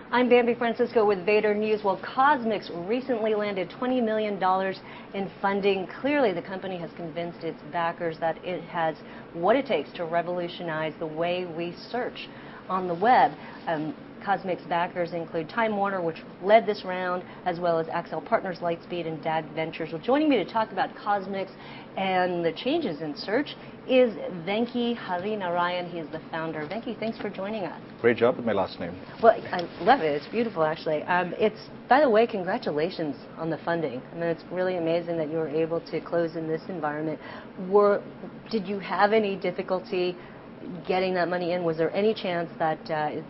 I'm Bambi Francisco with Vader News. Well, Kosmix recently landed $20 million in funding. Clearly, the company has convinced its backers that it has what it takes to revolutionize the way we search on the web. Kosmix backers include Time Warner, which led this round, as well as Accel Partners, Lightspeed, and DAG Ventures. Well, joining me to talk about Kosmix and the changes in search is Venki Harinarayan. He is the founder. Venki, thanks for joining us. Great job with my last name. Well, I love it. It's beautiful, actually. By the way, congratulations on the funding. I mean, it's really amazing that you were able to close in this environment. Did you have any difficulty getting that money in? Was there any chance that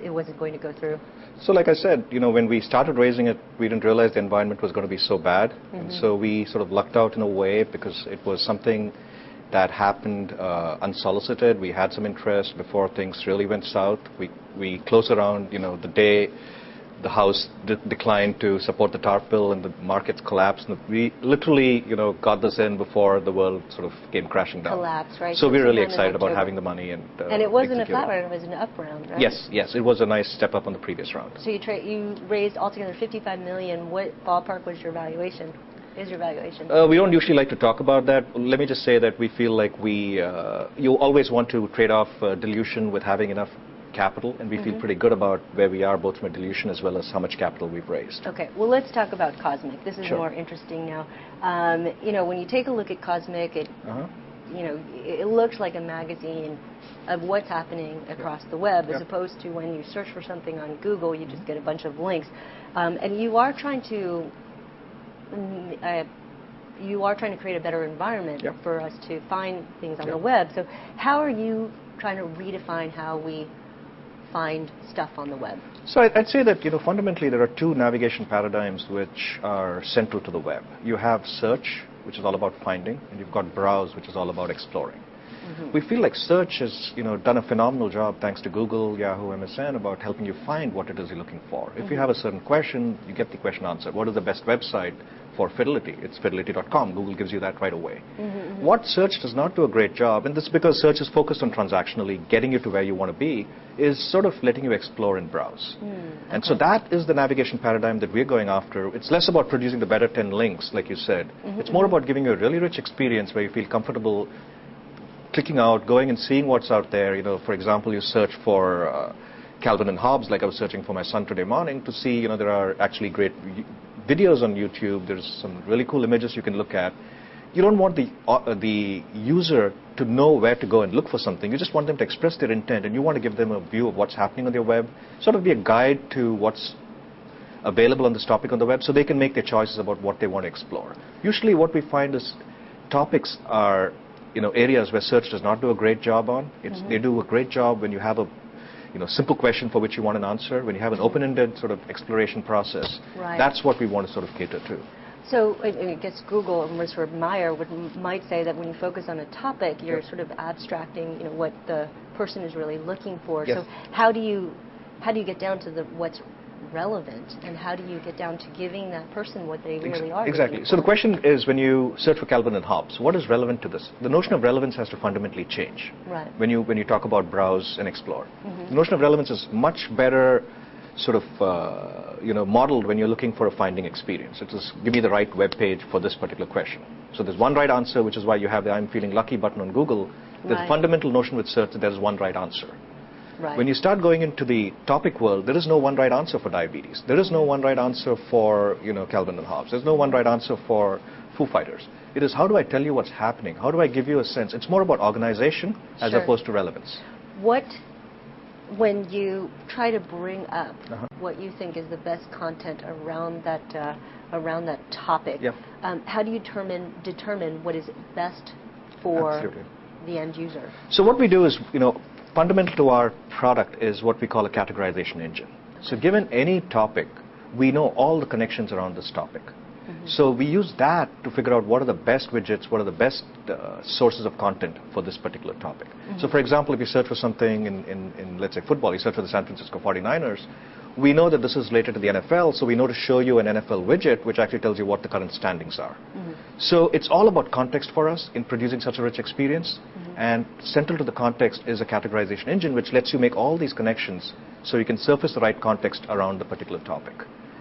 it wasn't going to go through? So like I said, when we started raising it, we didn't realize the environment was going to be so bad. And so we sort of lucked out in a way because it was something that happened unsolicited. We had some interest before things really went south. We closed around, the day the House declined to support the TARP bill and the markets collapsed. And we literally, got this in before the world sort of came crashing down. Collapsed, right? So we're really excited about having the money and it wasn't a flat round; it was an up round, right? Yes, it was a nice step up on the previous round. So you raised altogether $55 million. What ballpark was your valuation? Is your valuation? We don't usually like to talk about that. Let me just say that we feel like you always want to trade off dilution with having enough capital, and we feel pretty good about where we are, both from a dilution as well as how much capital we've raised. Okay, well, let's talk about Kosmix. This is more interesting now. When you take a look at Kosmix, it looks like a magazine of what's happening across the web, as opposed to when you search for something on Google, you just get a bunch of links. And you are trying to create a better environment for us to find things on the web. So how are you trying to redefine how we find stuff on the web? So I'd say that fundamentally there are two navigation paradigms which are central to the web. You have search, which is all about finding, and you've got browse, which is all about exploring. We feel like search has done a phenomenal job, thanks to Google, Yahoo, MSN, about helping you find what it is you're looking for. If you have a certain question, you get the question answered. What is the best website for fidelity? It's fidelity.com. Google gives you that right away. What search does not do a great job, and this is because search is focused on transactionally getting you to where you want to be, is sort of letting you explore and browse. And so that is the navigation paradigm that we're going after. It's less about producing the better 10 links, like you said. It's more about giving you a really rich experience where you feel comfortable clicking out, going and seeing what's out there. For example, you search for Calvin and Hobbes, like I was searching for my son today morning, to see, there are actually great videos on YouTube. There's some really cool images you can look at. You don't want the user to know where to go and look for something. You just want them to express their intent, and you want to give them a view of what's happening on their web, sort of be a guide to what's available on this topic on the web, so they can make their choices about what they want to explore. Usually what we find is topics are areas where search does not do a great job on. They do a great job when you have a simple question for which you want an answer, when you have an open-ended sort of exploration process. That's what we want to sort of cater to. So I guess Google and Richard Meyer might say that when you focus on a topic, you're sort of abstracting what the person is really looking for. So how do you get down to what's relevant, and how do you get down to giving that person what they really are? Exactly. So the question is, when you search for Calvin and Hobbes, what is relevant to this? The notion of relevance has to fundamentally change. When you talk about browse and explore. The notion of relevance is much better sort of modeled when you're looking for a finding experience. It is, give me the right web page for this particular question. So there's one right answer, which is why you have the I'm feeling lucky button on Google. There's a fundamental notion with search that there's one right answer. When you start going into the topic world, there is no one right answer for diabetes. There is no one right answer for Calvin and Hobbes. There's no one right answer for Foo Fighters. It is, how do I tell you what's happening? How do I give you a sense? It's more about organization as opposed to relevance. When you try to bring up what you think is the best content around that topic, how do you determine what is best for the end user? So what we do is, fundamental to our product is what we call a categorization engine. So given any topic, we know all the connections around this topic. So we use that to figure out what are the best widgets, what are the best sources of content for this particular topic. So for example, if you search for something in let's say football, you search for the San Francisco 49ers, we know that this is related to the NFL, so we know to show you an NFL widget which actually tells you what the current standings are. So it's all about context for us in producing such a rich experience. And central to the context is a categorization engine, which lets you make all these connections so you can surface the right context around the particular topic.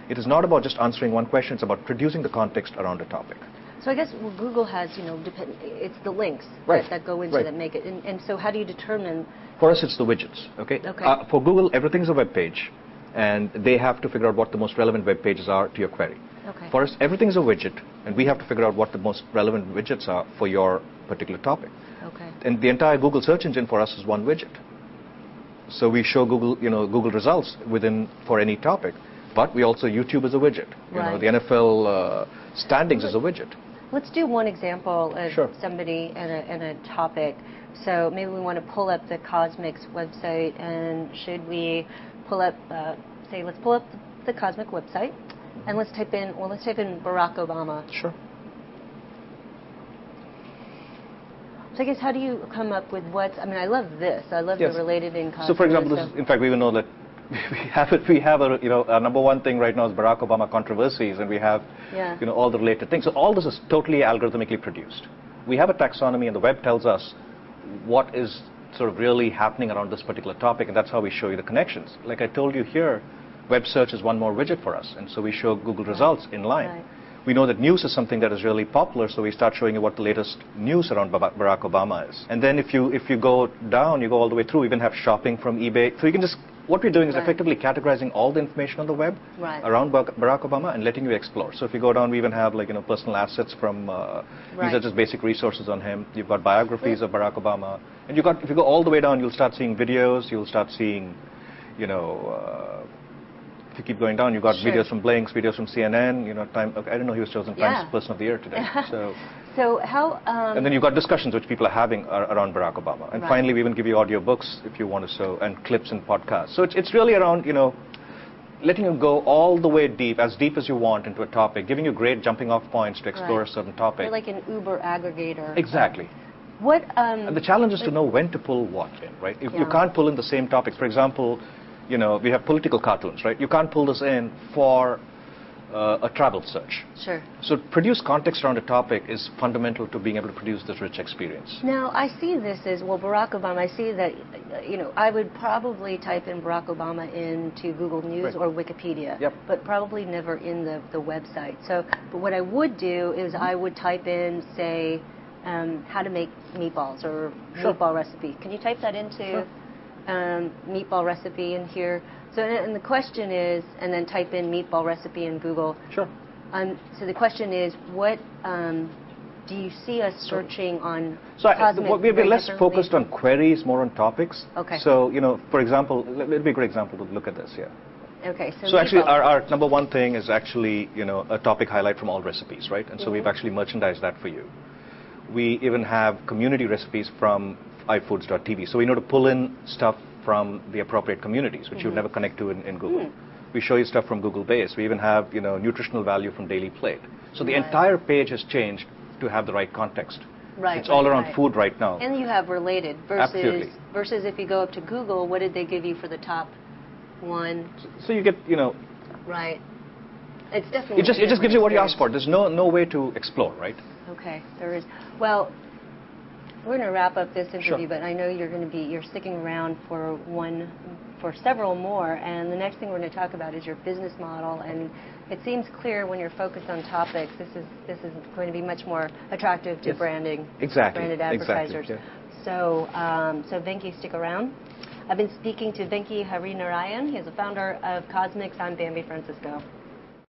It is not about just answering one question, it's about producing the context around a topic. So I guess what Google has, it's the links that go into that make it. And so how do you determine? For us, it's the widgets, okay? For Google, everything's a web page, and they have to figure out what the most relevant web pages are to your query. Okay. For us, everything's a widget, and we have to figure out what the most relevant widgets are for your particular topic. Okay. And the entire Google search engine for us is one widget. So we show Google, Google results for any topic, but we also YouTube as a widget. The NFL standings is a widget. Let's do one example of somebody and a topic. So maybe we want to pull up the Kosmix website, and should we pull up, let's pull up the Kosmix website, and let's type in Barack Obama. Sure. So I guess how do you come up with I love this. I love the related in Kosmix. So for example, in fact, we even know that we have our number one thing right now is Barack Obama controversies, and we have all the related things. So all this is totally algorithmically produced. We have a taxonomy, and the web tells us what is sort of really happening around this particular topic, and that's how we show you the connections. Like I told you here, web search is one more widget for us, and so we show Google results in line. Right. We know that news is something that is really popular, so we start showing you what the latest news around Barack Obama is. And then if you go down, you go all the way through, we even have shopping from eBay. So you can just, what we're doing is effectively categorizing all the information on the web around Barack Obama and letting you explore. So if you go down, we even have personal assets from, these are just basic resources on him. You've got biographies of Barack Obama. And if you go all the way down, you'll start seeing videos, you'll start seeing, if you keep going down, you've got videos from Blinks, videos from CNN, I don't know, he was chosen Times Person of the Year today. So how... and then you've got discussions which people are having around Barack Obama. And finally, we even give you audiobooks if you want to, and clips and podcasts. So it's really around, letting you go all the way deep as you want into a topic, giving you great jumping off points to explore a certain topic. You're like an Uber aggregator. Exactly. And the challenge is to know when to pull what in, right? If you can't pull in the same topics, for example, we have political cartoons, right? You can't pull this in for a travel search. Sure. So produce context around a topic is fundamental to being able to produce this rich experience. Now, I see this as, Barack Obama, I see that, I would probably type in Barack Obama into Google News or Wikipedia, but probably never in the website. So, but what I would do is I would type in, say, how to make meatballs or meatball recipe. Can you type that into... meatball recipe in here. So, and the question is, and then type in meatball recipe in Google. Sure. So the question is, what do you see us searching on? So we've been less focused on queries, more on topics. Okay. So for example, let me be a great example to look at this here. Okay. So actually, our number one thing is actually a topic highlight from all recipes, right? And so we've actually merchandised that for you. We even have community recipes from iFoods.tv. So we know to pull in stuff from the appropriate communities, which you would never connect to in Google. We show you stuff from Google Base. We even have nutritional value from Daily Plate. So the entire page has changed to have the right context. Right. It's all around food right now. And you have related versus if you go up to Google, what did they give you for the top one? So you get Right. It's definitely. It just gives you what you asked for. There's no way to explore, right? Okay, there is. Well, we're going to wrap up this interview, but I know you're sticking around for several more, and the next thing we're going to talk about is your business model, and it seems clear when you're focused on topics, this is going to be much more attractive to branded advertisers. Exactly. So Venki, stick around. I've been speaking to Venki Harinarayan. He is the founder of Kosmix. I'm Bambi Francisco.